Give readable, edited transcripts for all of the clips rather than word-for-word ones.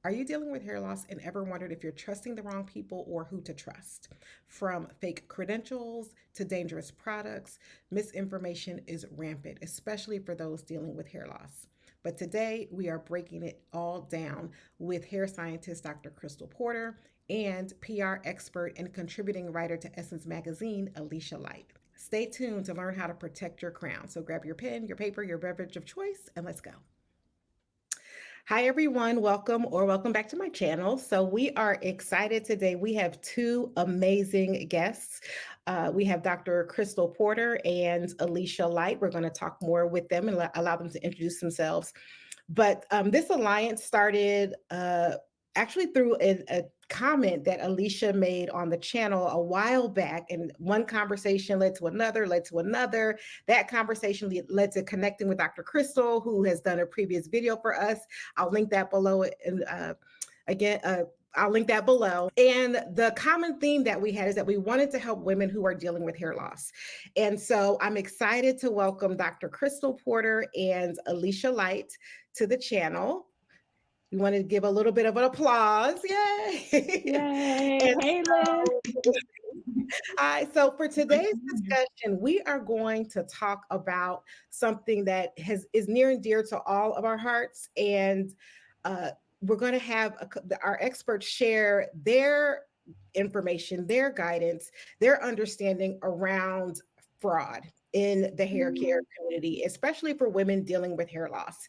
Are you dealing with hair loss and ever wondered if you're trusting the wrong people or who to trust? From fake credentials to dangerous products, misinformation is rampant, especially for those dealing with hair loss. But today we are breaking it all down with hair scientist Dr. Crystal Porter and PR expert and contributing writer to Essence Magazine, Alysha Light. Stay tuned to learn how to protect your crown. So grab your pen, your paper, your beverage of choice, and let's go. Hi, everyone. Welcome back to my channel. So, we are excited today. We have two amazing guests. We have Dr. Crystal Porter and Alysha Light. We're going to talk more with them and allow them to introduce themselves. But this alliance started actually through a comment that Alysha made on the channel a while back. And one conversation led to another, led to another. That conversation led to connecting with Dr. Crystal, who has done a previous video for us. I'll link that below. And again, I'll link that below. And the common theme that we had is that we wanted to help women who are dealing with hair loss. And so I'm excited to welcome Dr. Crystal Porter and Alysha Light to the channel. We want to give a little bit of an applause. Yay! Yay! And Hey, Liz. hi. So for today's discussion, we are going to talk about something that is near and dear to all of our hearts, and we're going to have our experts share their information, their guidance, their understanding around fraud in the hair care community, especially for women dealing with hair loss.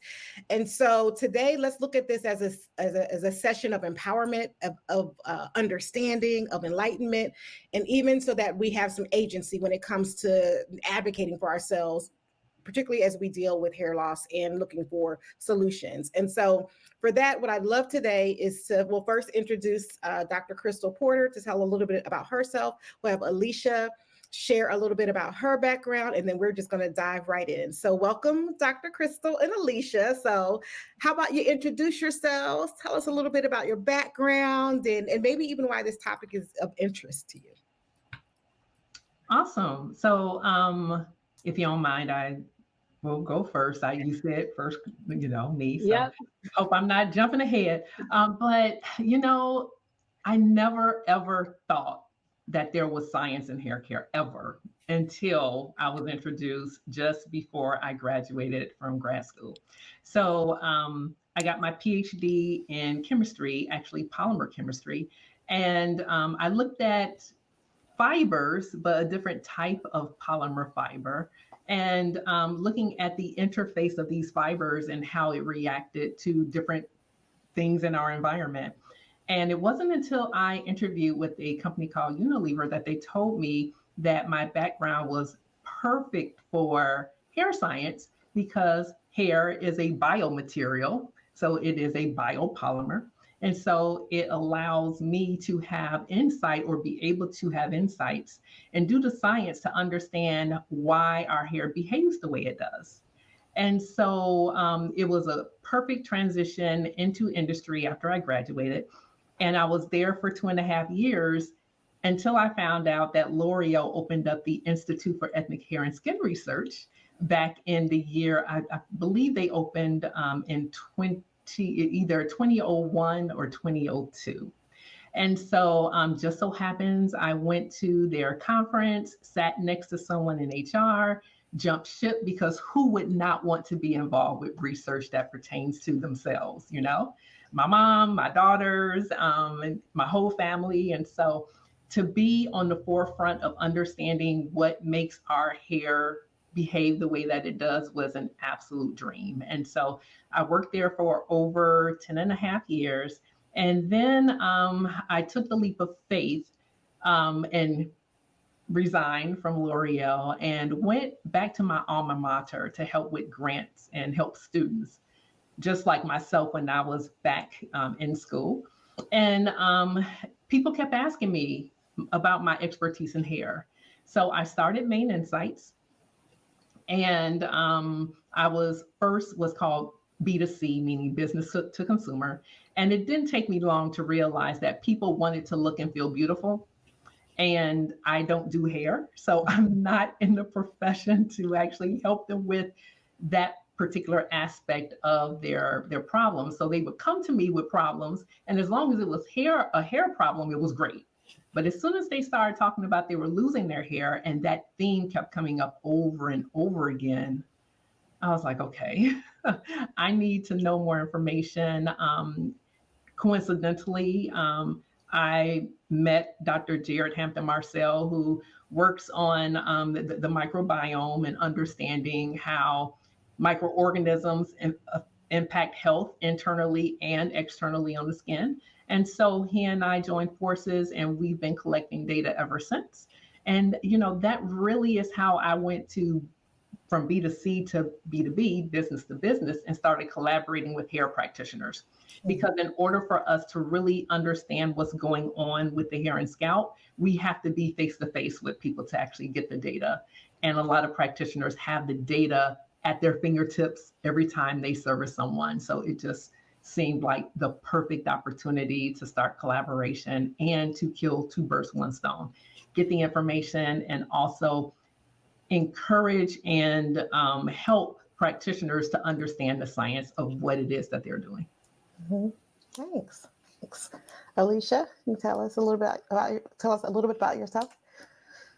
And so today, let's look at this as a session of empowerment, of understanding, of enlightenment, and even so that we have some agency when it comes to advocating for ourselves, particularly as we deal with hair loss and looking for solutions. And so for that, what I'd love today is to, well, first introduce Dr. Crystal Porter to tell a little bit about herself. We'll have Alysha share a little bit about her background, and then we're just going to dive right in. So welcome, Dr. Crystal and Alysha. So how about you introduce yourselves, tell us a little bit about your background, and maybe even why this topic is of interest to you. Awesome. So, if you don't mind, I will go first. You said first, me. So Yep. hope I'm not jumping ahead. But I never ever thought that there was science in hair care ever until I was introduced just before I graduated from grad school. So I got my PhD in chemistry, actually polymer chemistry, and I looked at fibers, but a different type of polymer fiber, and looking at the interface of these fibers and how it reacted to different things in our environment. And it wasn't until I interviewed with a company called Unilever that they told me that my background was perfect for hair science because hair is a biomaterial. So it is a biopolymer. And so it allows me to have insight or be able to have insights and do the science to understand why our hair behaves the way it does. And so it was a perfect transition into industry after I graduated. And I was there for 2.5 years until I found out that L'Oreal opened up the Institute for Ethnic Hair and Skin Research back in the year, I believe they opened in either 2001 or 2002. And so just so happens I went to their conference, sat next to someone in HR, jumped ship because who would not want to be involved with research that pertains to themselves, My mom, my daughters, and my whole family. And so to be on the forefront of understanding what makes our hair behave the way that it does was an absolute dream. And so I worked there for over 10 and a half years. And then I took the leap of faith and resigned from L'Oreal and went back to my alma mater to help with grants and help students, just like myself when I was back in school. And people kept asking me about my expertise in hair. So I started Main Insights, and I was called B2C, meaning business to consumer. And it didn't take me long to realize that people wanted to look and feel beautiful. And I don't do hair, so I'm not in the profession to actually help them with that particular aspect of their problems. So they would come to me with problems, and as long as it was a hair problem, it was great. But as soon as they started talking about they were losing their hair and that theme kept coming up over and over again, I was like, okay, I need to know more information. Coincidentally, I met Dr. Jared Hampton Marcel, who works on the microbiome and understanding how microorganisms impact health internally and externally on the skin. And so he and I joined forces, and we've been collecting data ever since. And, that really is how I went to from B2C to B2B, business to business, and started collaborating with hair practitioners. Because in order for us to really understand what's going on with the hair and scalp, we have to be face to face with people to actually get the data. And a lot of practitioners have the data at their fingertips every time they service someone. So it just seemed like the perfect opportunity to start collaboration and to kill two birds, one stone. Get the information and also encourage and help practitioners to understand the science of what it is that they're doing. Mm-hmm. Thanks. Alysha, can you tell us a little bit about yourself?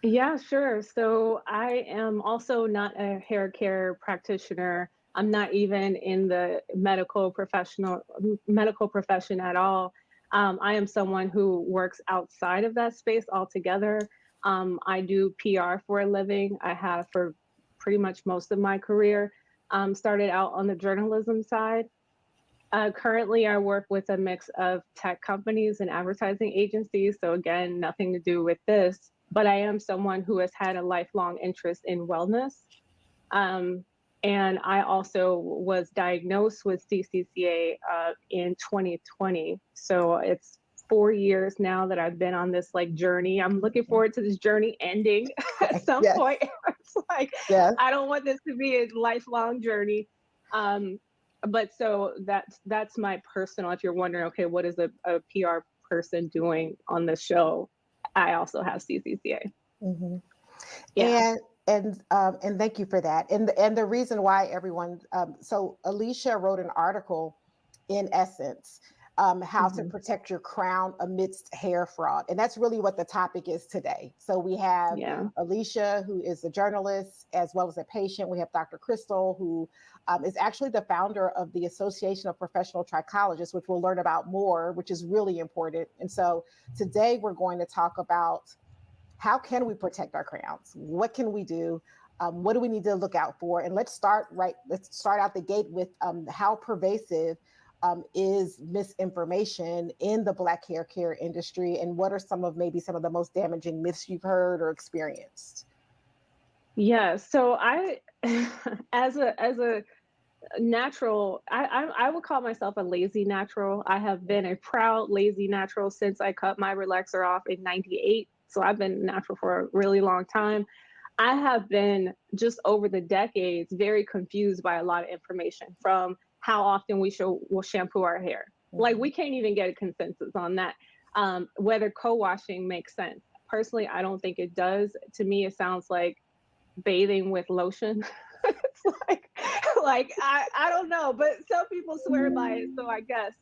Yeah, sure. So I am also not a hair care practitioner. I'm not even in the medical profession at all. I am someone who works outside of that space altogether. I do PR for a living. I have for pretty much most of my career. Started out on the journalism side. Currently, I work with a mix of tech companies and advertising agencies. So again, nothing to do with this, but I am someone who has had a lifelong interest in wellness. And I also was diagnosed with CCCA in 2020. So it's 4 years now that I've been on this journey. I'm looking forward to this journey ending at some point. It's like, I don't want this to be a lifelong journey. But so that's my personal, if you're wondering, okay, what is a PR person doing on the show? I also have CCCA. Mm-hmm. Yeah. And thank you for that. And the reason why everyone, so Alysha wrote an article in Essence, how to protect your crown amidst hair fraud. And that's really what the topic is today. So we have Alysha, who is a journalist, as well as a patient. We have Dr. Crystal, who is actually the founder of the Association of Professional Trichologists, which we'll learn about more, which is really important. And so today we're going to talk about how can we protect our crowns? What can we do? What do we need to look out for? And let's start out the gate with how pervasive is misinformation in the Black hair care industry, and what are some of the most damaging myths you've heard or experienced? Yeah, so I, as a natural, I would call myself a lazy natural. I have been a proud lazy natural since I cut my relaxer off in '98. So I've been natural for a really long time. I have been, just over the decades, very confused by a lot of information, from how often will shampoo our hair. Like, we can't even get a consensus on that. Whether co-washing makes sense. Personally, I don't think it does. To me, it sounds like bathing with lotion. It's like I don't know, but some people swear by it, so I guess.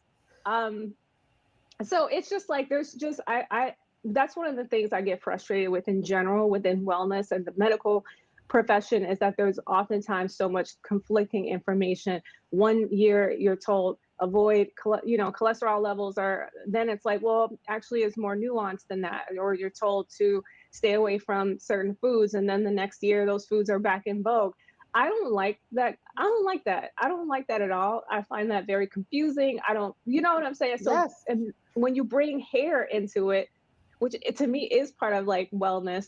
So it's just like, there's just I that's one of the things I get frustrated with in general within wellness and the medical profession, is that there's oftentimes so much conflicting information. One year you're told avoid cholesterol levels, or then it's like, well, actually it's more nuanced than that. Or you're told to stay away from certain foods, and then the next year those foods are back in vogue. I don't like that. I don't like that at all. I find that very confusing. I don't, you know what I'm saying? So and when you bring hair into it, which to me is part of wellness,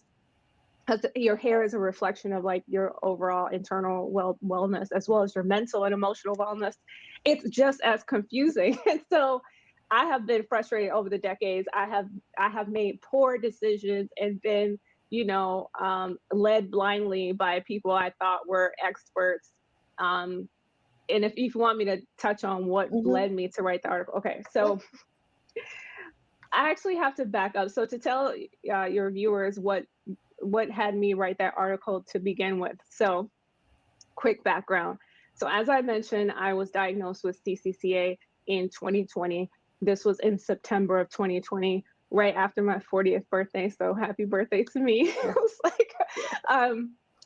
because your hair is a reflection of your overall internal wellness, as well as your mental and emotional wellness. It's just as confusing. And so I have been frustrated over the decades. I have made poor decisions and been, led blindly by people I thought were experts. And if you want me to touch on what led me to write the article, okay. So I actually have to back up. So to tell your viewers what had me write that article to begin with. So quick background. So as I mentioned, I was diagnosed with CCCA in 2020. This was in September of 2020, right after my 40th birthday. So happy birthday to me. It was like,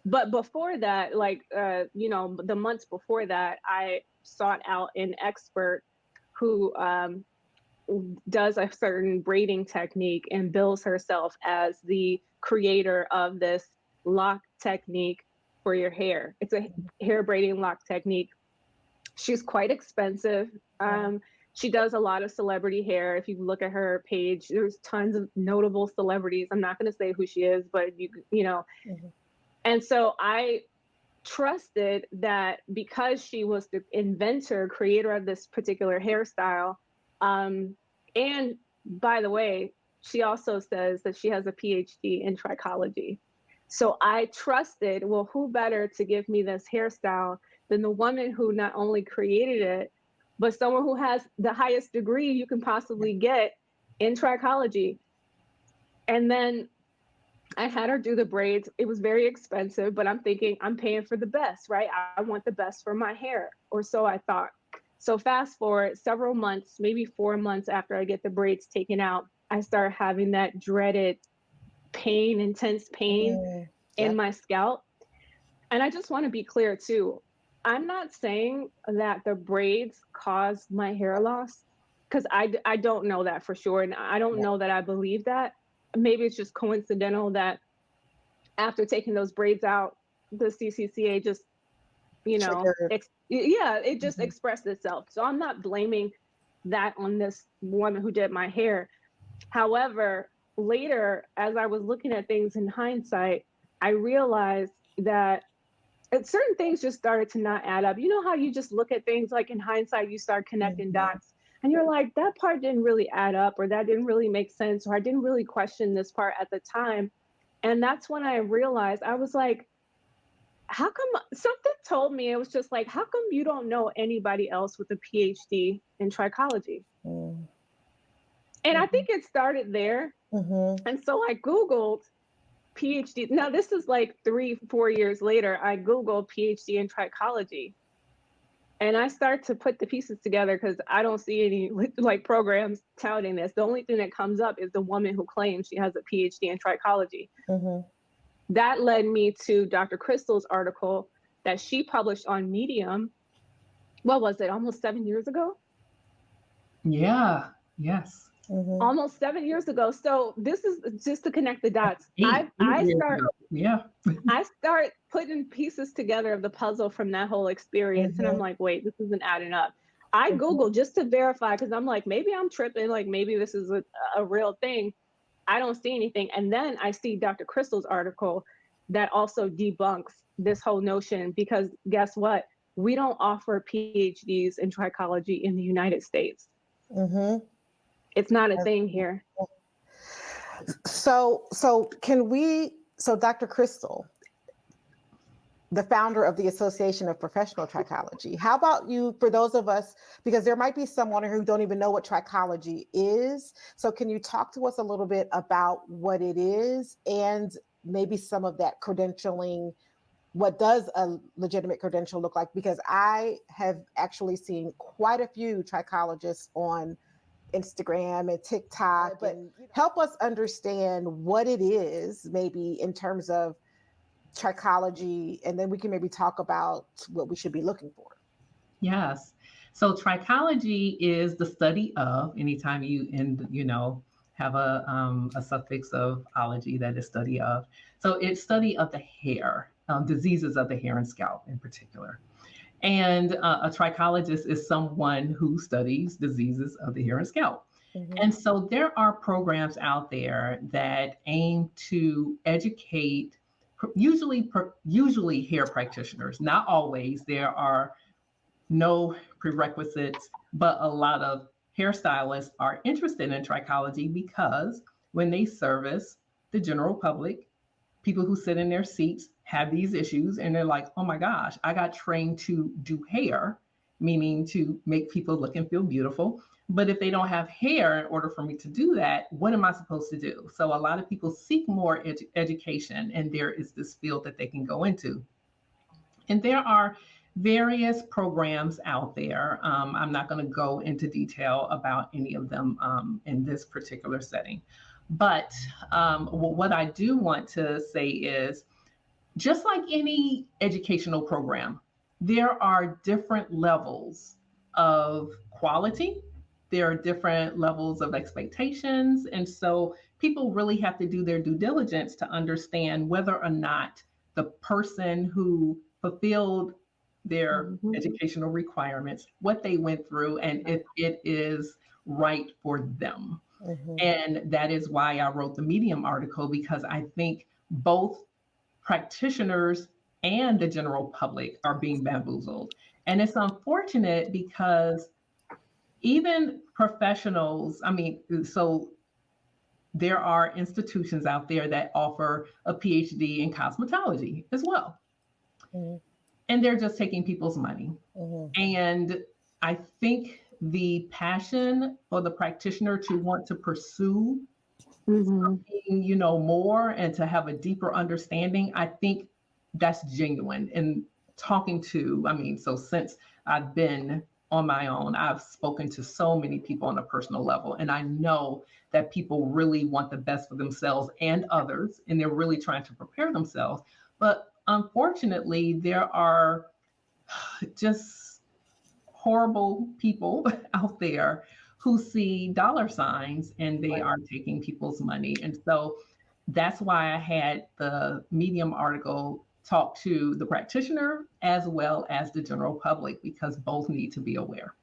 but before that, like, the months before that, I sought out an expert who does a certain braiding technique and bills herself as the creator of this lock technique for your hair. It's a hair braiding lock technique. She's quite expensive. She does a lot of celebrity hair. If you look at her page, there's tons of notable celebrities. I'm not going to say who she is, but you know. And so I trusted that because she was the inventor, creator of this particular hairstyle, and by the way, she also says that she has a PhD in trichology. So I trusted, well, who better to give me this hairstyle than the woman who not only created it, but someone who has the highest degree you can possibly get in trichology. And then I had her do the braids. It was very expensive, but I'm thinking I'm paying for the best, right? I want the best for my hair, or so I thought. So fast forward several months, maybe 4 months after I get the braids taken out, I start having that dreaded pain, intense pain in my scalp. And I just want to be clear too. I'm not saying that the braids caused my hair loss, because I don't know that for sure. And I don't know that I believe that. Maybe it's just coincidental that after taking those braids out, the CCCA just, it just expressed itself. So I'm not blaming that on this woman who did my hair. However, later, as I was looking at things in hindsight, I realized that certain things just started to not add up. You know how you just look at things like in hindsight, you start connecting dots and you're like, that part didn't really add up, or that didn't really make sense, or I didn't really question this part at the time. And that's when I realized, I was like, how come something told me, it was just like, how come you don't know anybody else with a PhD in trichology? And I think it started there. And so I Googled PhD. Now this is like 3-4 years later. I Googled PhD in trichology, and I start to put the pieces together because I don't see any like programs touting this. The only thing that comes up is the woman who claims she has a PhD in trichology. That led me to Dr. Crystal's article that she published on Medium. What was it? Almost 7 years ago? Yeah. Yes. Almost 7 years ago. So this is just to connect the dots. I start putting pieces together of the puzzle from that whole experience. And I'm like, wait, this isn't adding up. I Googled just to verify, because I'm like, maybe I'm tripping. Like maybe this is a real thing. I don't see anything. And then I see Dr. Crystal's article that also debunks this whole notion, because guess what? We don't offer PhDs in trichology in the United States. It's not a thing here. So Dr. Crystal, the founder of the Association of Professional Trichology, how about you, for those of us, because there might be someone who don't even know what trichology is. So can you talk to us a little bit about what it is and maybe some of that credentialing? What does a legitimate credential look like? Because I have actually seen quite a few trichologists on Instagram and TikTok, but help us understand what it is, maybe in terms of trichology, and then we can maybe talk about what we should be looking for. Yes. So trichology is the study of, anytime you have a suffix of ology, that is study of. So it's study of the hair, diseases of the hair and scalp in particular. And a trichologist is someone who studies diseases of the hair and scalp. And so there are programs out there that aim to educate, usually hair practitioners, not always. There are no prerequisites, but a lot of hairstylists are interested in trichology because when they service the general public, people who sit in their seats have these issues and they're like, oh my gosh, I got trained to do hair, meaning to make people look and feel beautiful. But if they don't have hair, in order for me to do that, what am I supposed to do? So a lot of people seek more education, and there is this field that they can go into. And there are various programs out there. I'm not going to go into detail about any of them in this particular setting. But what I do want to say is, just like any educational program, there are different levels of quality. There are different levels of expectations. And so people really have to do their due diligence to understand whether or not the person who fulfilled their educational requirements, what they went through, and if it is right for them. And that is why I wrote the Medium article, because I think both practitioners and the general public are being bamboozled. And it's unfortunate because even professionals, so there are institutions out there that offer a PhD in cosmetology as well. And they're just taking people's money. And I think the passion for the practitioner to want to pursue something, more and to have a deeper understanding, I think that's genuine. And talking to, so since I've been on my own, I've spoken to so many people on a personal level, and I know that people really want the best for themselves and others, and they're really trying to prepare themselves. But unfortunately, there are just horrible people out there who see dollar signs and they are taking people's money. And so that's why I had the Medium article talk to the practitioner as well as the general public, because both need to be aware.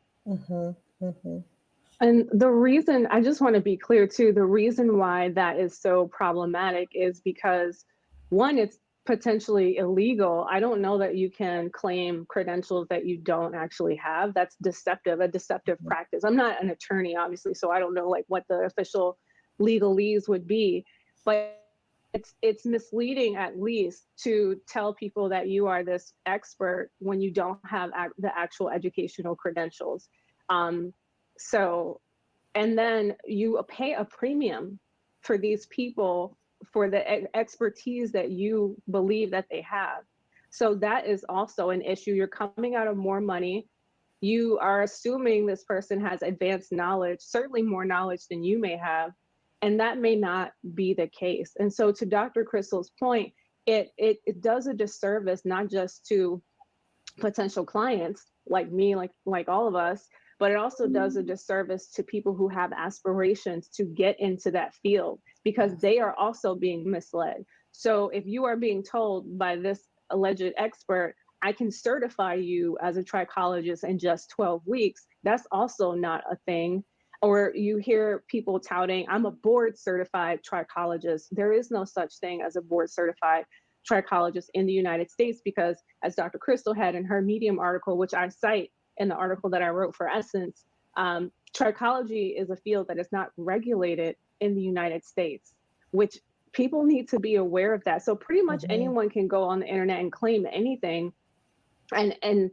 And the reason, I just want to be clear too, the reason why that is so problematic is because, one, it's potentially illegal. I don't know that you can claim credentials that you don't actually have. That's deceptive, a deceptive practice. I'm not an attorney, obviously, so I don't know like what the official legalese would be, but it's misleading at least to tell people that you are this expert when you don't have the actual educational credentials. So, and then you pay a premium for these people for the expertise that you believe that they have. So that is also an issue. You're coming out of more money. You are assuming this person has advanced knowledge, certainly more knowledge than you may have, and that may not be the case. And so to Dr. Crystal's point, it does a disservice, not just to potential clients like me, like all of us, but it also does a disservice to people who have aspirations to get into that field, because they are also being misled. So if you are being told by this alleged expert, I can certify you as a trichologist in just 12 weeks, that's also not a thing. Or you hear people touting, I'm a board certified trichologist. There is no such thing as a board certified trichologist in the United States, because as Dr. Crystal had in her Medium article, which I cite in the article that I wrote for Essence, trichology is a field that is not regulated in the United States, which people need to be aware of that. So pretty much anyone can go on the internet and claim anything. And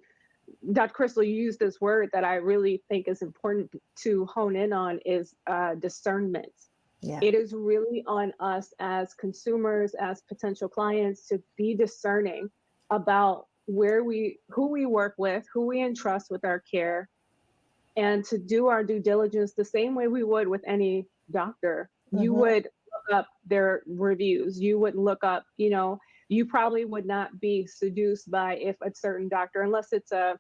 Dr. Crystal, you used this word that I really think is important to hone in on, is discernment. Yeah. It is really on us as consumers, as potential clients, to be discerning about who we work with, who we entrust with our care, and to do our due diligence the same way we would with any doctor. You would look up their reviews. You would look up, you probably would not be seduced by if a certain doctor, unless it's a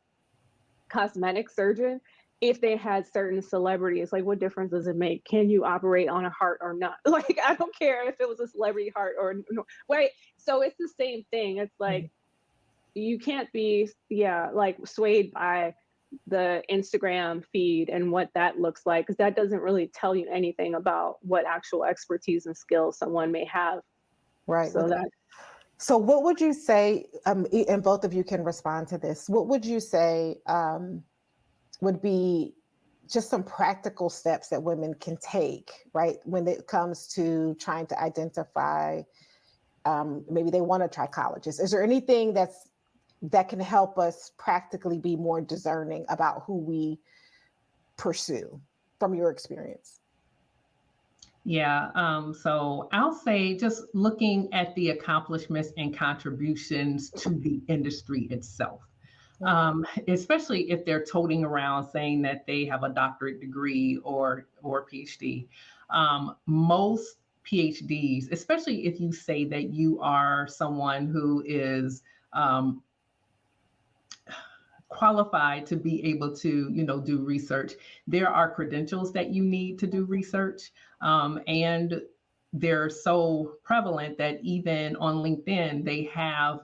cosmetic surgeon, if they had certain celebrities, like what difference does it make? Can you operate on a heart or not? Like, I don't care if it was a celebrity heart or no. Wait, so it's the same thing. It's like, you can't be, like swayed by the Instagram feed and what that looks like, because that doesn't really tell you anything about what actual expertise and skills someone may have. Right. So So what would you say, and both of you can respond to this, what would you say would be just some practical steps that women can take, right, when it comes to trying to identify, maybe they want a trichologist? Is there anything that can help us practically be more discerning about who we pursue from your experience? Yeah, so I'll say just looking at the accomplishments and contributions to the industry itself. especially if they're toting around saying that they have a doctorate degree or PhD. Most PhDs, especially if you say that you are someone who is qualified to be able to, do research, there are credentials that you need to do research, and they're so prevalent that even on LinkedIn they have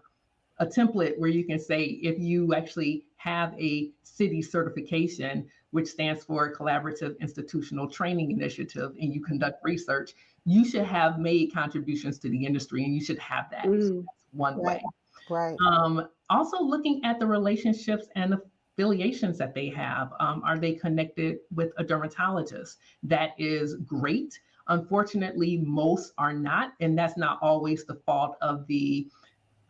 a template where you can say if you actually have a city certification, which stands for Collaborative Institutional Training Initiative, and you conduct research, you should have made contributions to the industry and you should have that. So that's one way. Right. Also looking at the relationships and affiliations that they have. Are they connected with a dermatologist? That is great. Unfortunately, most are not, and that's not always the fault of the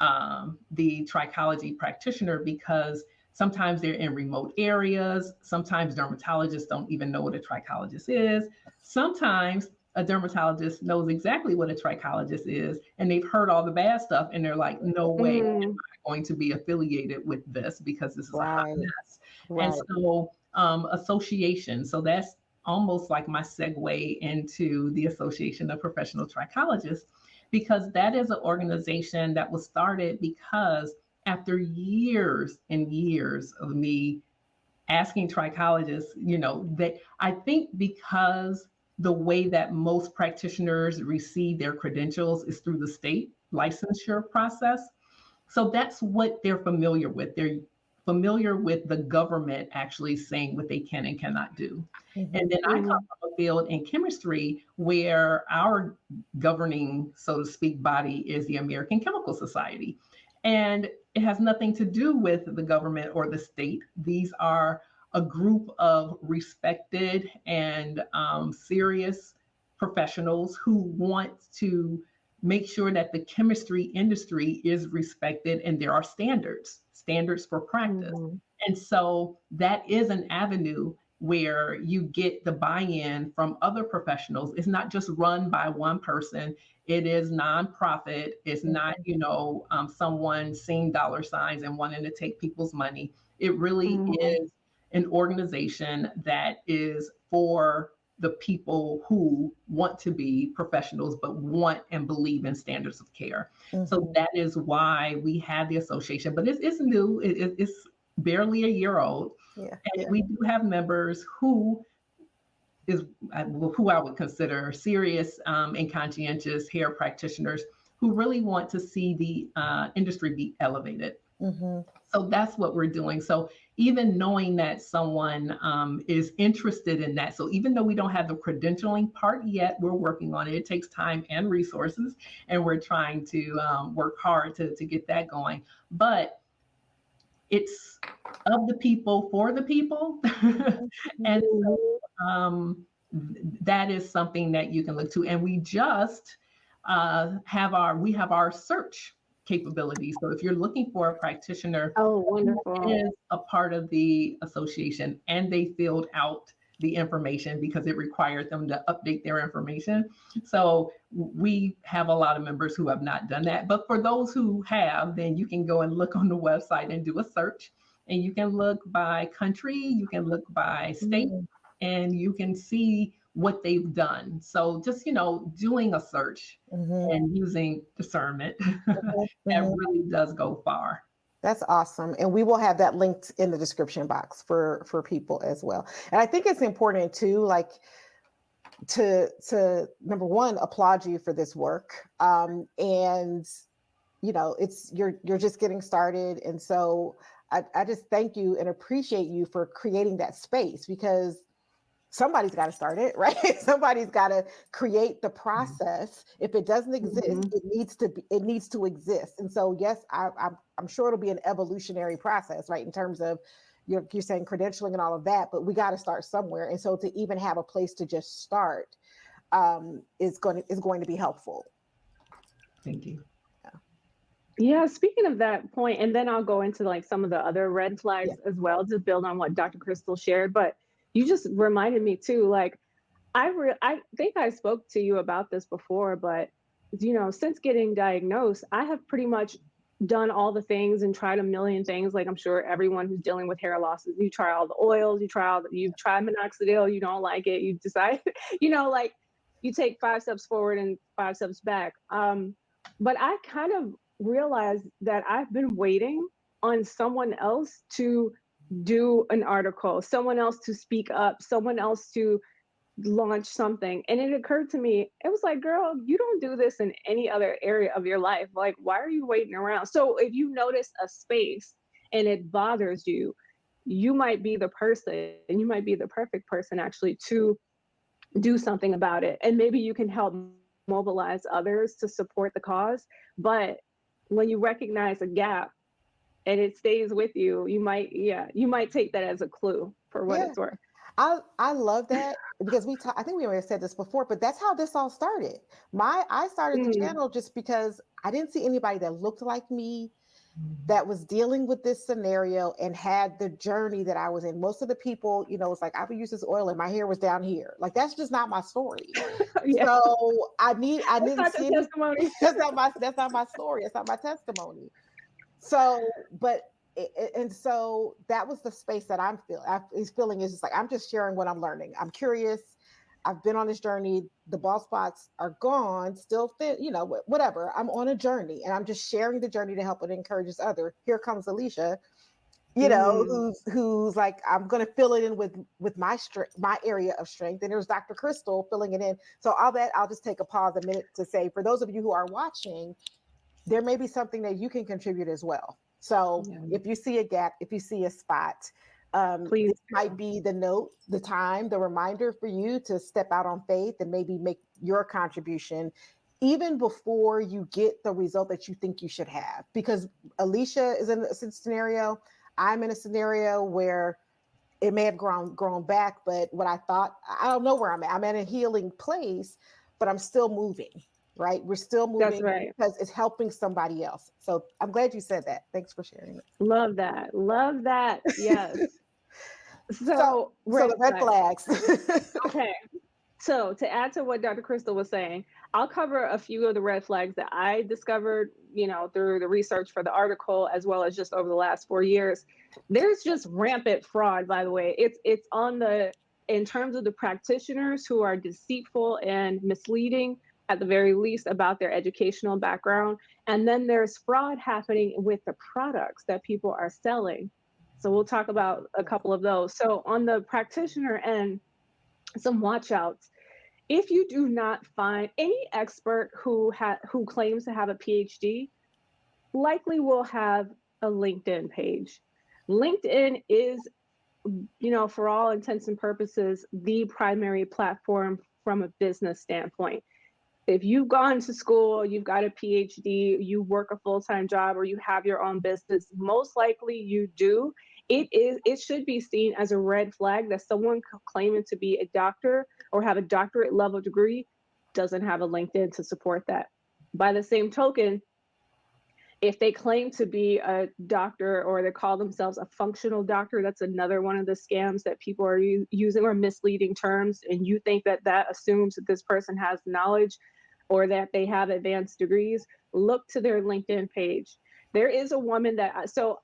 trichology practitioner, because sometimes they're in remote areas. Sometimes dermatologists don't even know what a trichologist is. Sometimes a dermatologist knows exactly what a trichologist is, and they've heard all the bad stuff, and they're like, no way am I going to be affiliated with this because this is a hot mess. And so association. So that's almost like my segue into the Association of Professional Trichologists, because that is an organization that was started because after years and years of me asking trichologists, that I think because the way that most practitioners receive their credentials is through the state licensure process. So that's what they're familiar with. They're familiar with the government actually saying what they can and cannot do. And then I come from a field in chemistry where our governing, so to speak, body is the American Chemical Society. And it has nothing to do with the government or the state. These are a group of respected and serious professionals who want to make sure that the chemistry industry is respected and there are standards for practice. And so that is an avenue where you get the buy-in from other professionals. It's not just run by one person. It is nonprofit. It's not, someone seeing dollar signs and wanting to take people's money. It really is an organization that is for the people who want to be professionals, but want and believe in standards of care. So that is why we have the association, but it's new. It's barely a year old. And we do have members who I would consider serious and conscientious hair practitioners who really want to see the industry be elevated. So that's what we're doing. So even knowing that someone is interested in that, so even though we don't have the credentialing part yet, we're working on it. It takes time and resources, and we're trying to work hard to get that going. But it's of the people for the people. And so that is something that you can look to. And we just have our search capabilities. So if you're looking for a practitioner who is a part of the association and they filled out the information because it required them to update their information. So we have a lot of members who have not done that. But for those who have, then you can go and look on the website and do a search. And you can look by country, you can look by state, and you can see what they've done. So just, doing a search and using discernment, that really does go far. That's awesome. And we will have that linked in the description box for people as well. And I think it's important too, like to number one, applaud you for this work. And it's you're just getting started. And so I just thank you and appreciate you for creating that space, because somebody's got to start it, right? Somebody's got to create the process. If it doesn't exist, it needs to exist. And so, yes, I'm sure it'll be an evolutionary process, right? In terms of you're saying credentialing and all of that, but we got to start somewhere. And so to even have a place to just start is going to be helpful. Thank you. Yeah, speaking of that point, and then I'll go into like some of the other red flags as well to build on what Dr. Crystal shared. But you just reminded me too, like I think I spoke to you about this before, but since getting diagnosed, I have pretty much done all the things and tried a million things. Like I'm sure everyone who's dealing with hair loss, you try all the oils, you try minoxidil, you don't like it, you decide, like you take 5 steps forward and 5 steps back. But I kind of realized that I've been waiting on someone else to do an article, someone else to speak up, someone else to launch something. And it occurred to me, it was like, girl, you don't do this in any other area of your life. Like, why are you waiting around? So if you notice a space and it bothers you, you might be the person, and you might be the perfect person actually to do something about it. And maybe you can help mobilize others to support the cause. But when you recognize a gap and it stays with you, you might take that as a clue for what Yeah. it's worth. I love that because I think we already said this before, but that's how this all started. I started the Mm, channel just because I didn't see anybody that looked like me, that was dealing with this scenario and had the journey that I was in. Most of the people, it's like I would use this oil and my hair was down here. Like that's just not my story. yeah, So I that's didn't not see the any. testimony. That's not my story. It's not my testimony. So, but and so that was the space that is feeling is just like I'm just sharing what I'm learning. I'm curious. I've been on this journey. The bald spots are gone, still fit, whatever. I'm on a journey and I'm just sharing the journey to help and encourages other. Here comes Alysha, Mm, who's like, I'm gonna fill it in with my strength, my area of strength. And there's Dr. Crystal filling it in. So all that, I'll just take a pause a minute to say, for those of you who are watching, there may be something that you can contribute as well. So yeah, if you see a gap, if you see a spot, please. this might be the note, the time, the reminder for you to step out on faith and maybe make your contribution even before you get the result that you think you should have. Because Alysha is in a scenario, I'm in a scenario where it may have grown back, but what I thought, I don't know where I'm at. I'm at a healing place, but I'm still moving, right? We're still That's moving right. because it's helping somebody else. So I'm glad you said that. Thanks for sharing it. Love that. Love that. Yes. So, So so red the red flag. flags. Okay. So to add to what Dr. Crystal was saying, I'll cover a few of the red flags that I discovered, through the research for the article, as well as just over the last 4 years. There's just rampant fraud, by the way. It's on in terms of the practitioners who are deceitful and misleading, at the very least, about their educational background. And then there's fraud happening with the products that people are selling. So we'll talk about a couple of those. So on the practitioner end, some watch outs. If you do not find any expert who claims to have a PhD, likely will have a LinkedIn page. LinkedIn is, for all intents and purposes, the primary platform from a business standpoint. If you've gone to school, you've got a PhD, you work a full-time job, or you have your own business, most likely you do. It should be seen as a red flag that someone claiming to be a doctor or have a doctorate level degree doesn't have a LinkedIn to support that. By the same token, if they claim to be a doctor or they call themselves a functional doctor, that's another one of the scams that people are using, or misleading terms. And you think that assumes that this person has knowledge or that they have advanced degrees. Look to their LinkedIn page. There is a woman so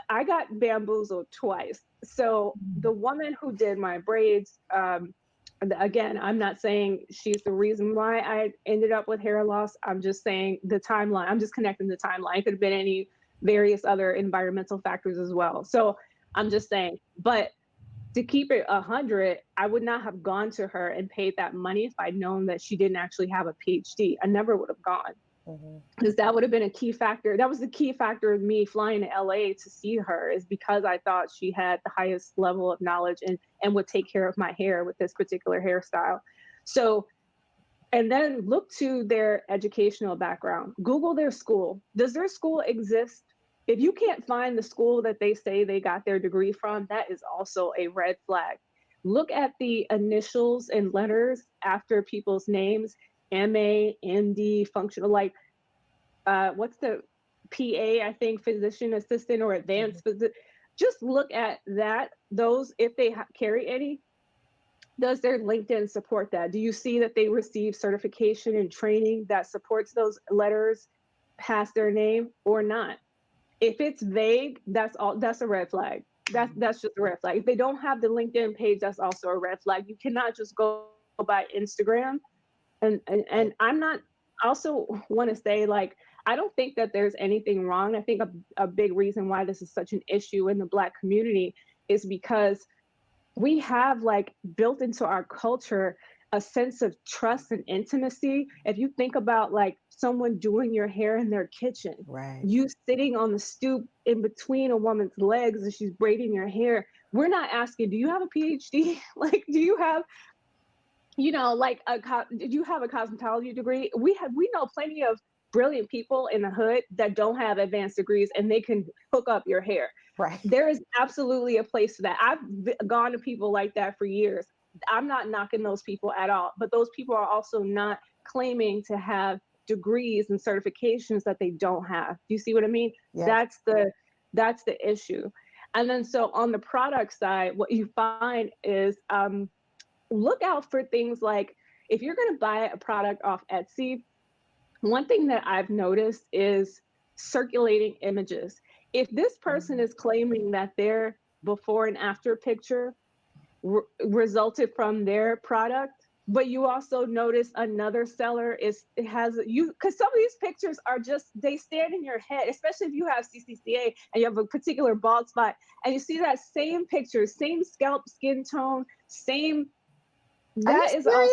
I got bamboozled twice. So the woman who did my braids, again, I'm not saying she's the reason why I ended up with hair loss. I'm just saying the timeline. I'm just connecting the timeline. It could have been any various other environmental factors as well. So I'm just saying, but to keep it 100, I would not have gone to her and paid that money if I'd known that she didn't actually have a PhD. I never would have gone, Mhm. because that would have been a key factor. That was the key factor of me flying to LA to see her, is because I thought she had the highest level of knowledge and would take care of my hair with this particular hairstyle. So, and then look to their educational background. Google their school. Does their school exist? If you can't find the school that they say they got their degree from, that is also a red flag. Look at the initials and letters after people's names: MA, MD, functional, like what's the PA, I think, physician assistant or advanced physician. Just look at that, those, if they carry any. Does their LinkedIn support that? Do you see that they receive certification and training that supports those letters? past their name or not. If it's vague, that's a red flag. That's just a red flag. If they don't have the LinkedIn page, that's also a red flag. You cannot just go by Instagram. And I'm not, also want to say, like, I don't think that there's anything wrong. I think a big reason why this is such an issue in the Black community is because we have, like, built into our culture a sense of trust and intimacy. If you think about, like, someone doing your hair in their kitchen, Right. you sitting on the stoop in between a woman's legs as she's braiding your hair, we're not asking, do you have a PhD? Like, do you have, like, did you have a cosmetology degree? We know plenty of brilliant people in the hood that don't have advanced degrees, and they can hook up your hair. Right. There is absolutely a place for that. I've gone to people like that for years. I'm not knocking those people at all, but those people are also not claiming to have degrees and certifications that they don't have. Do you see what I mean? Yes. That's the issue. And then, so on the product side, what you find is, look out for things like, if you're going to buy a product off Etsy, one thing that I've noticed is circulating images. If this person is claiming that their before and after picture resulted from their product, but you also notice another seller because some of these pictures are just, they stand in your head, especially if you have CCCA and you have a particular bald spot, and you see that same picture, same scalp skin tone, same. That is also,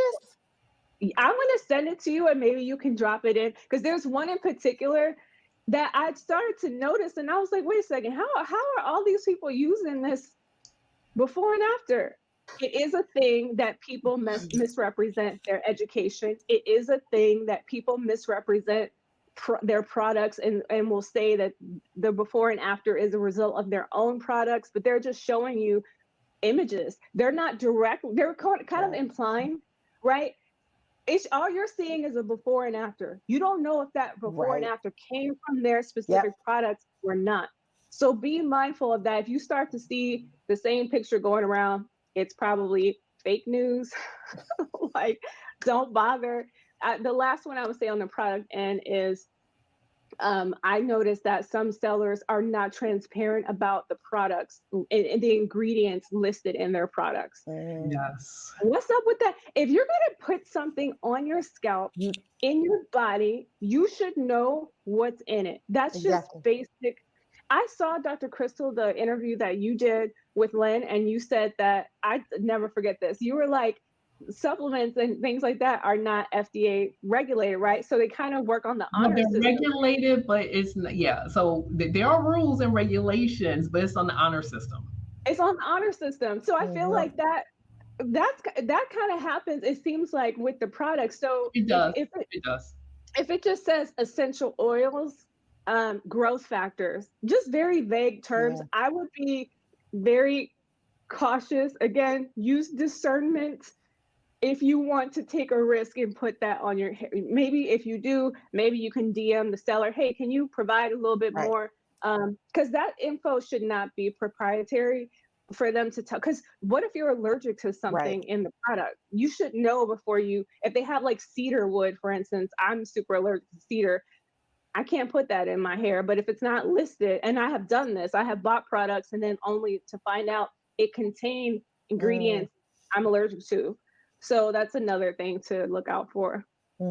I'm going to send it to you and maybe you can drop it in, because there's one in particular that I started to notice, and I was like, wait a second, how are all these people using this before and after? It is a thing that people misrepresent their education. It is a thing that people misrepresent their products, and will say that the before and after is a result of their own products, but they're just showing you images. They're not direct, they're kind of implying, right? It's all you're seeing is a before and after. You don't know if that before and after came from their specific products or not. So be mindful of that. If you start to see the same picture going around, it's probably fake news. Like, don't bother. The last one I would say on the product end is, I noticed that some sellers are not transparent about the products and the ingredients listed in their products. Yes. What's up with that? If you're going to put something on your scalp, in your body, you should know what's in it. That's just basic. I saw, Dr. Crystal, the interview that you did with Lynn, and you said that, I never forget this. You were like, supplements and things like that are not FDA regulated, right? So they kind of work on the honor system. They're regulated, but it's not, so there are rules and regulations, but it's on the honor system. It's on the honor system. So I feel like that kind of happens, it seems like, with the product. So it does. If it just says essential oils, growth factors, just very vague terms, I would be very cautious. Again, use discernment if you want to take a risk and put that on your hair. Maybe if you do, maybe you can DM the seller, hey, can you provide a little bit more? Because that info should not be proprietary for them to tell. Because what if you're allergic to something in the product? You should know before if they have, like, cedar wood, for instance. I'm super allergic to cedar. I can't put that in my hair. But if it's not listed, and I have done this, I have bought products and then only to find out it contained ingredients I'm allergic to. So that's another thing to look out for.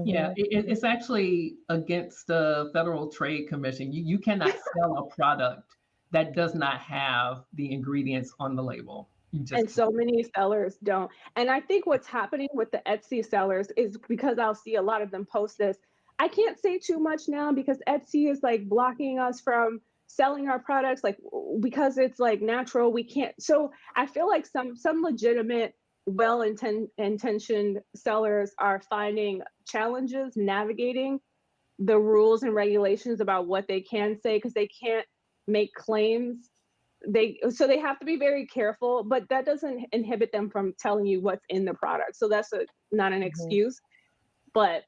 Yeah, it's actually against the Federal Trade Commission. You cannot sell a product that does not have the ingredients on the label. And so many sellers don't. And I think what's happening with the Etsy sellers is, because I'll see a lot of them post this, I can't say too much now because Etsy is, like, blocking us from selling our products, like, because it's, like, natural, we can't. So I feel like some legitimate, well-intentioned sellers are finding challenges navigating the rules and regulations about what they can say, because they can't make claims. So they have to be very careful, but that doesn't inhibit them from telling you what's in the product. So that's not an excuse, but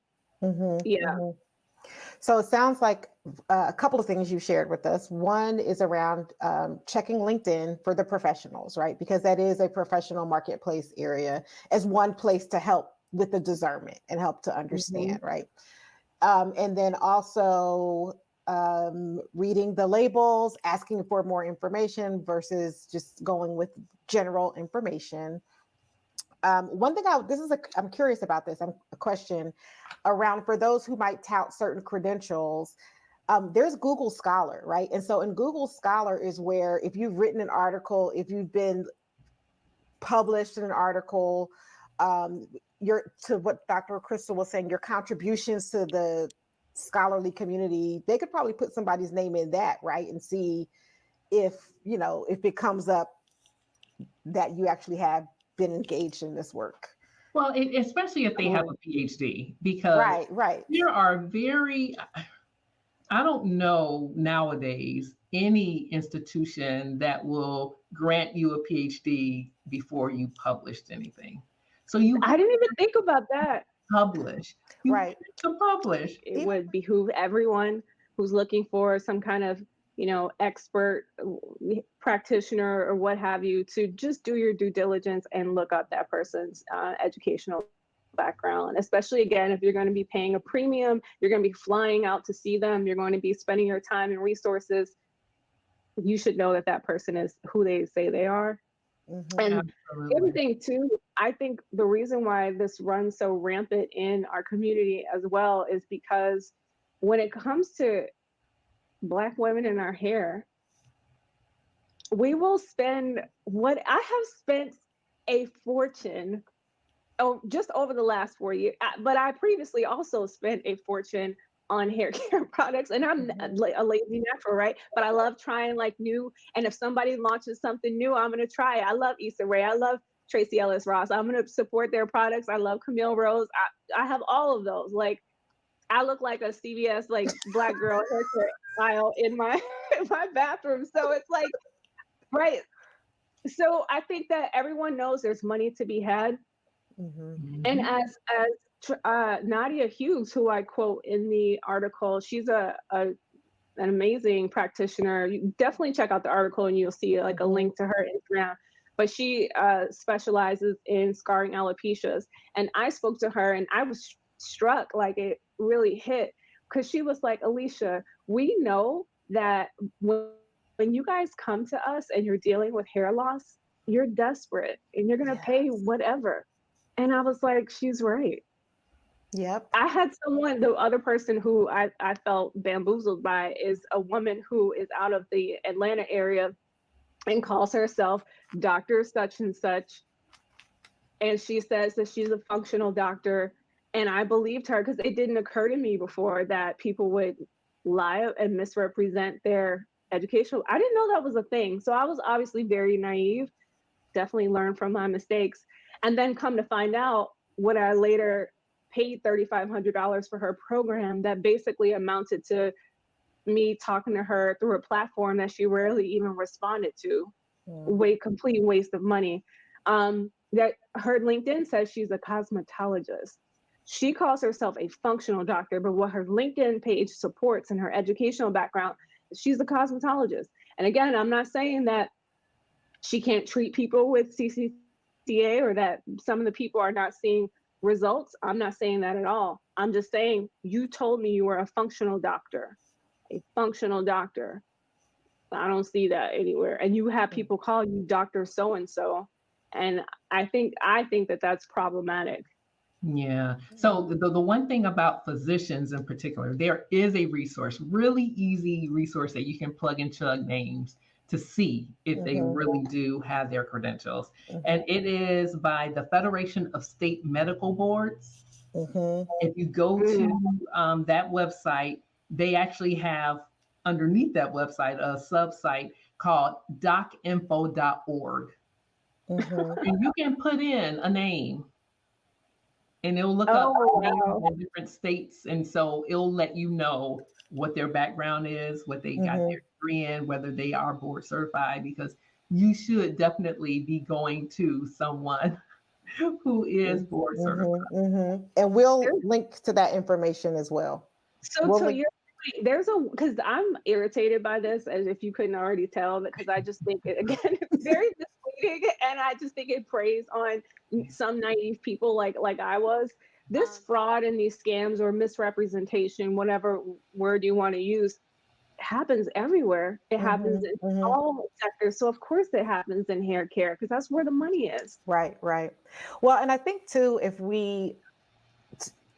So it sounds like a couple of things you shared with us. One is around checking LinkedIn for the professionals, right? Because that is a professional marketplace area, as one place to help with the discernment and help to understand, right? And then also reading the labels, asking for more information versus just going with general information. One thing I'm curious about this. I'm a question around for those who might tout certain credentials. There's Google Scholar, right? And so in Google Scholar is where if you've written an article, if you've been published in an article, your to what Dr. Crystal was saying, your contributions to the scholarly community, they could probably put somebody's name in that, right? And see if, if it comes up that you actually have been engaged in this work. Well, especially if they have a PhD, because right. there are I don't know nowadays any institution that will grant you a PhD before you published anything. So I didn't even think about that. Publish. Right. To publish. It would behoove everyone who's looking for some kind of, expert practitioner or what have you to just do your due diligence and look up that person's educational background. Especially, again, if you're going to be paying a premium, you're going to be flying out to see them, you're going to be spending your time and resources, you should know that person is who they say they are. Mm-hmm. And the other thing too, I think the reason why this runs so rampant in our community as well is because when it comes to Black women in our hair, we will spend what I have spent a fortune just over the last 4 years, but I previously also spent a fortune on hair care products, and I'm a lazy natural, right? But I love trying like new, and if somebody launches something new, I'm gonna try it. I love Issa Rae, I love Tracy Ellis Ross, I'm gonna support their products. I love Camille Rose. I have all of those. Like, I look like a CVS like Black girl haircut aisle in my bathroom. So it's like, right. So I think that everyone knows there's money to be had. Mm-hmm. And as Nadia Hughes, who I quote in the article, she's an amazing practitioner. You definitely check out the article and you'll see like a link to her Instagram. But she specializes in scarring alopecias. And I spoke to her and I was struck, like it really hit, because she was like, Alysha, we know that when you guys come to us and you're dealing with hair loss, you're desperate and you're going to pay whatever. And I was like, she's right. Yep. I had someone, the other person who I felt bamboozled by is a woman who is out of the Atlanta area and calls herself Dr. Such and Such. And she says that she's a functional doctor. And I believed her because it didn't occur to me before that people would lie and misrepresent their educational. I didn't know that was a thing. So I was obviously very naive, definitely learned from my mistakes. And then come to find out, when I later paid $3,500 for her program, that basically amounted to me talking to her through a platform that she rarely even responded to. Complete waste of money. That her LinkedIn says she's a cosmetologist. She calls herself a functional doctor, but what her LinkedIn page supports in her educational background, she's a cosmetologist. And again, I'm not saying that she can't treat people with CCCA or that some of the people are not seeing results. I'm not saying that at all. I'm just saying, you told me you were a functional doctor. A functional doctor. I don't see that anywhere. And you have people call you Dr. So-and-so. And I think that that's problematic. Yeah. So the one thing about physicians in particular, there is a resource, really easy resource that you can plug and chug names to see if they really do have their credentials. And it is by the Federation of State Medical Boards. If you go to that website, they actually have underneath that website a subsite called docinfo.org. And you can put in a name and it'll look up names in different states. And so it'll let you know what their background is, what they got their degree in, whether they are board certified, because you should definitely be going to someone who is board certified. And we'll link to that information as well. So there's because I'm irritated by this, as if you couldn't already tell, because I just think it, again, it's very misleading, and I just think it preys on some naive people like I was. this fraud and these scams or misrepresentation, whatever word you want to use, happens everywhere. It happens in all sectors. So of course it happens in hair care because that's where the money is. Right, right. Well, and I think too,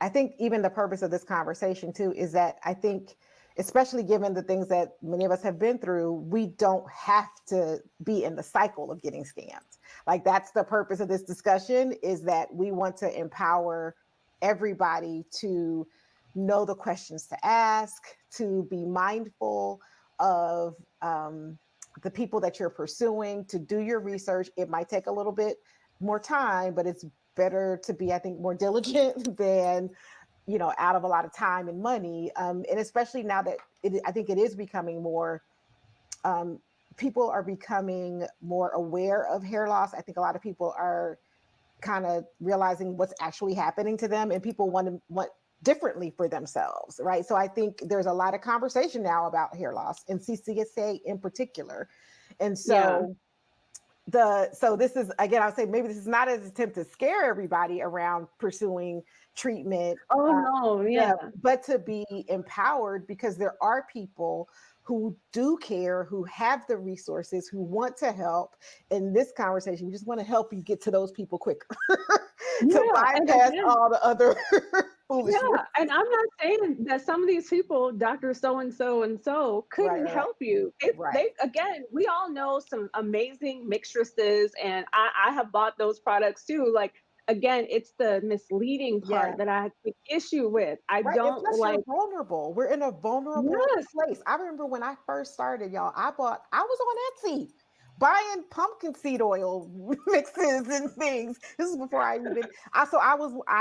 I think even the purpose of this conversation too is that I think, especially given the things that many of us have been through, we don't have to be in the cycle of getting scammed. Like that's the purpose of this discussion, is that we want to empower everybody to know the questions to ask, to be mindful of the people that you're pursuing, to do your research. It might take a little bit more time, but it's better to be, I think, more diligent than, out of a lot of time and money. And especially now that I think it is becoming more, people are becoming more aware of hair loss. I think a lot of people are kind of realizing what's actually happening to them, and people want differently for themselves, right? So I think there's a lot of conversation now about hair loss and CCSA in particular. And so so this is, again, I would say maybe this is not an attempt to scare everybody around pursuing treatment. Oh no, but to be empowered, because there are people who do care, who have the resources, who want to help. In this conversation, we just want to help you get to those people quicker to bypass all the other foolishness. Yeah, and I'm not saying that some of these people, Dr. So and so, couldn't help you. They, again, we all know some amazing mixtresses, and I have bought those products too. Like, again, it's the misleading part that I take issue with. I don't like. You're vulnerable. We're in a vulnerable place. I remember when I first started, y'all. I was on Etsy buying pumpkin seed oil mixes and things. This is before I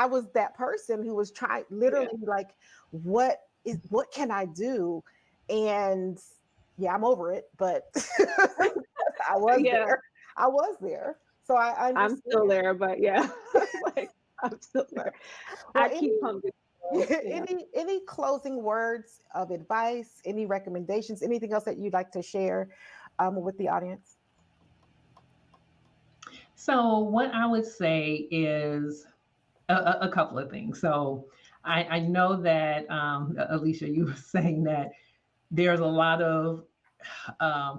was that person who was trying, literally, like, what can I do? And I'm over it, but I was there. So I'm still there, but like, I'm still there. I keep pumping. Any closing words of advice, any recommendations, anything else that you'd like to share with the audience? So what I would say is a couple of things. So I know that, Alysha, you were saying that there's a lot of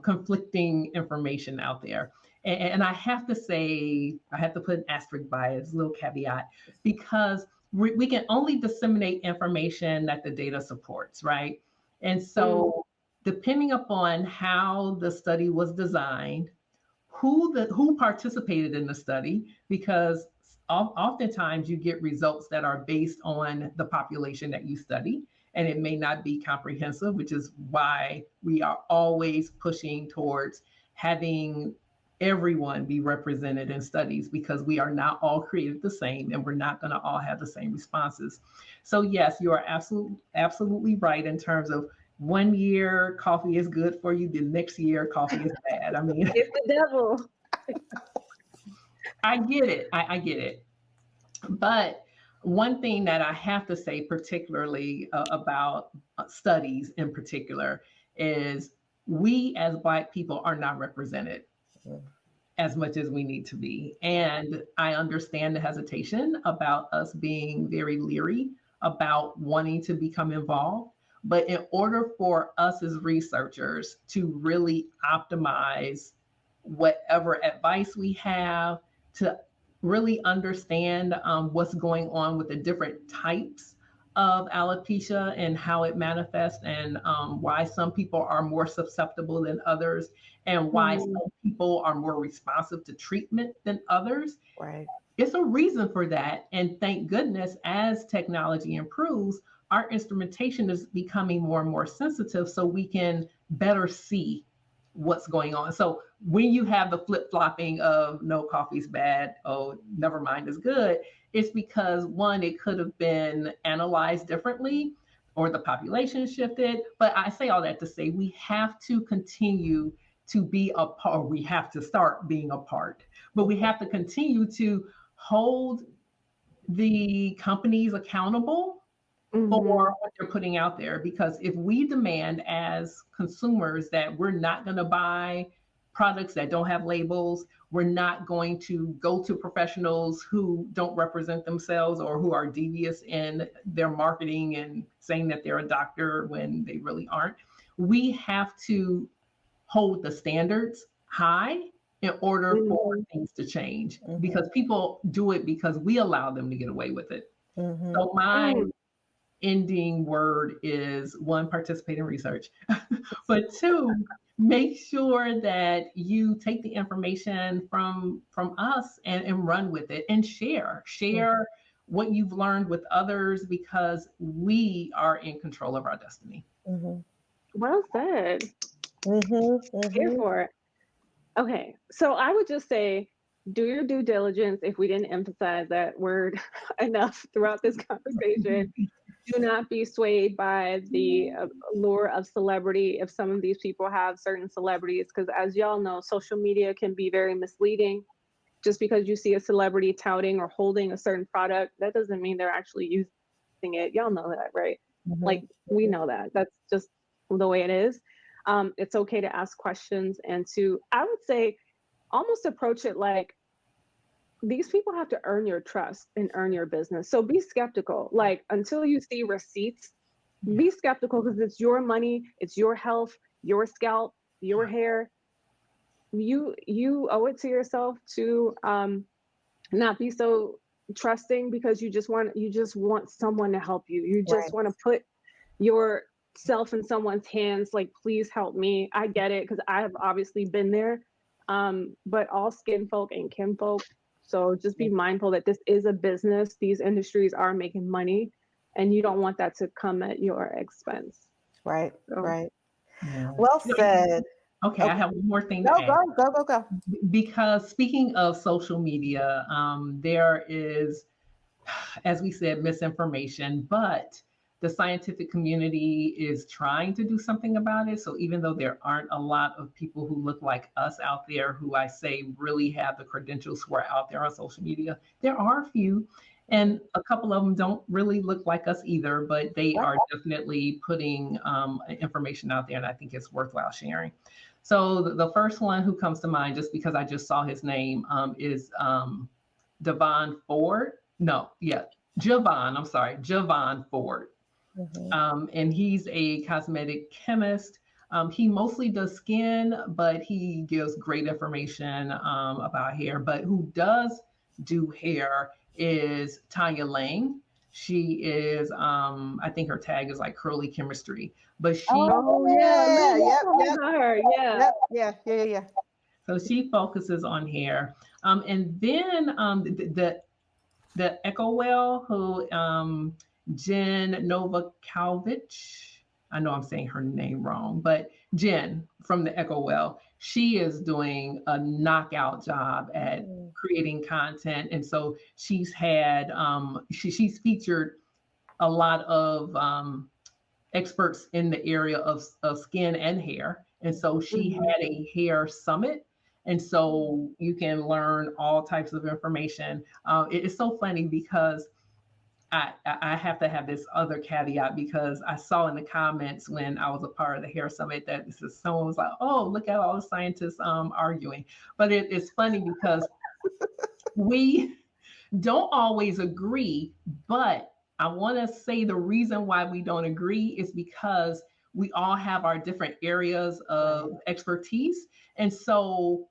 conflicting information out there. And I have to say, I have to put an asterisk by it, a little caveat, because we can only disseminate information that the data supports, right? And so depending upon how the study was designed, who participated in the study, because oftentimes you get results that are based on the population that you study, and it may not be comprehensive, which is why we are always pushing towards having everyone be represented in studies, because we are not all created the same and we're not going to all have the same responses. So yes, you are absolutely right in terms of 1 year coffee is good for you, the next year coffee is bad. I mean, it's the devil. I get it. I get it. But one thing that I have to say, particularly about studies in particular, is we as Black people are not represented as much as we need to be. And I understand the hesitation about us being very leery about wanting to become involved. But in order for us as researchers to really optimize whatever advice we have, to really understand what's going on with the different types of alopecia and how it manifests, and why some people are more susceptible than others, and why some people are more responsive to treatment than others. Right. It's a reason for that. And thank goodness, as technology improves, our instrumentation is becoming more and more sensitive so we can better see what's going on. So when you have the flip-flopping of no, coffee's bad, oh, never mind, is good, it's because, one, it could have been analyzed differently or the population shifted. But I say all that to say we have to continue to be a part, we have to start being a part, but we have to continue to hold the companies accountable for what they're putting out there. Because if we demand as consumers that we're not going to buy products that don't have labels, We're not going to go to professionals who don't represent themselves or who are devious in their marketing and saying that they're a doctor when they really aren't. We have to hold the standards high in order for things to change, because people do it because we allow them to get away with it. So my ending word is, one, participate in research, but two, make sure that you take the information from us and run with it and share what you've learned with others, because we are in control of our destiny. Well said. Here for it. Okay, so I would just say, do your due diligence. If we didn't emphasize that word enough throughout this conversation, do not be swayed by the allure of celebrity. If some of these people have certain celebrities, because as y'all know, social media can be very misleading. Just because you see a celebrity touting or holding a certain product, that doesn't mean they're actually using it. Y'all know that, right? Like, we know that. That's just the way it is. It's okay to ask questions and to, I would say, almost approach it like, these people have to earn your trust and earn your business. So be skeptical. Like, until you see receipts, be skeptical, because it's your money, it's your health, your scalp, your hair. You owe it to yourself to not be so trusting, because you just want someone to help you. You just want to put yourself in someone's hands, like, please help me. I get it, because I have obviously been there. But all skin folk ain't kin folk. So just be mindful that this is a business. These industries are making money, and you don't want that to come at your expense. Right. So. Right. Yeah. Well said. Okay, I have one more thing to add. Go. Because speaking of social media, there is, as we said, misinformation, but the scientific community is trying to do something about it. So even though there aren't a lot of people who look like us out there, who I say really have the credentials who are out there on social media, there are a few. And a couple of them don't really look like us either, but they are definitely putting information out there, and I think it's worthwhile sharing. So the first one who comes to mind, just because I just saw his name, is Devon Ford. No, yeah, Javon. I'm sorry, Javon Ford. And he's a cosmetic chemist. He mostly does skin, but he gives great information about hair. But who does do hair is Tanya Lang. She is, I think her tag is like curly chemistry, but she. Oh Yeah. So she focuses on hair. And then the Echo Well, who Jen Novakovic, I know I'm saying her name wrong, but Jen from the Echo Well, she is doing a knockout job at creating content. And so she's had, she's featured a lot of experts in the area of skin and hair. And so she had a hair summit. And so you can learn all types of information. It's so funny because I have to have this other caveat, because I saw in the comments when I was a part of the hair summit that someone was like, oh, look at all the scientists arguing. But it's funny because we don't always agree, but I want to say the reason why we don't agree is because we all have our different areas of expertise. And so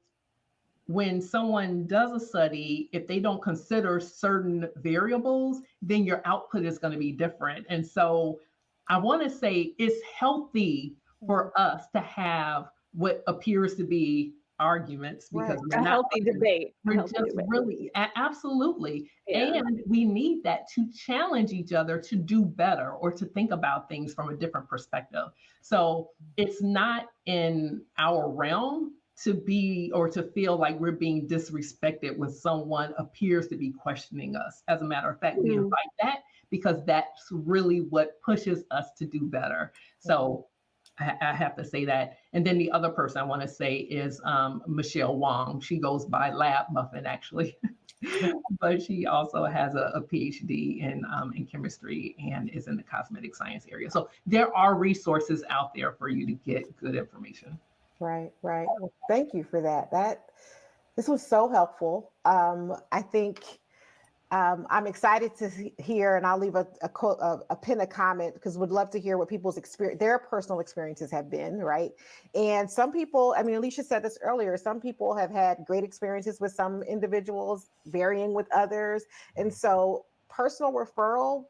when someone does a study, if they don't consider certain variables, then your output is going to be different. And so I want to say it's healthy for us to have what appears to be arguments, because we're a not healthy debate. We're just really, absolutely. Yeah. And we need that to challenge each other to do better or to think about things from a different perspective. So it's not in our realm to be or to feel like we're being disrespected when someone appears to be questioning us. As a matter of fact, we invite that, because that's really what pushes us to do better. So I have to say that. And then the other person I want to say is Michelle Wong. She goes by Lab Muffin, actually. But she also has a PhD in chemistry and is in the cosmetic science area. So there are resources out there for you to get good information. Right. Well, thank you for that. This was so helpful. I think I'm excited to hear, and I'll leave a pin a comment because would love to hear what people's experience, their personal experiences have been, right? And some people, I mean, Alysha said this earlier, some people have had great experiences with some individuals, varying with others. And so personal referral,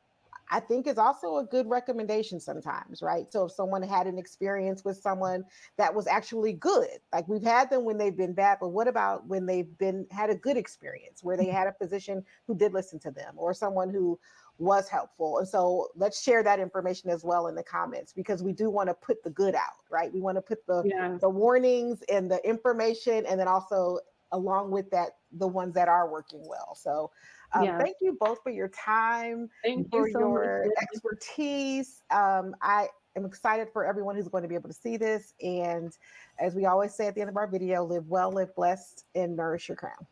I think, is also a good recommendation sometimes, right? So if someone had an experience with someone that was actually good, like we've had them when they've been bad, but what about when they've had a good experience where they had a physician who did listen to them or someone who was helpful? And so let's share that information as well in the comments, because we do want to put the good out, right? We want to put Yes. the warnings and the information, and then also along with that, the ones that are working well. So Yes. thank you both for your time, Thank you for so much, your Whitney. expertise. I am excited for everyone who's going to be able to see this. And as we always say at the end of our video, live well, live blessed, and nourish your crown.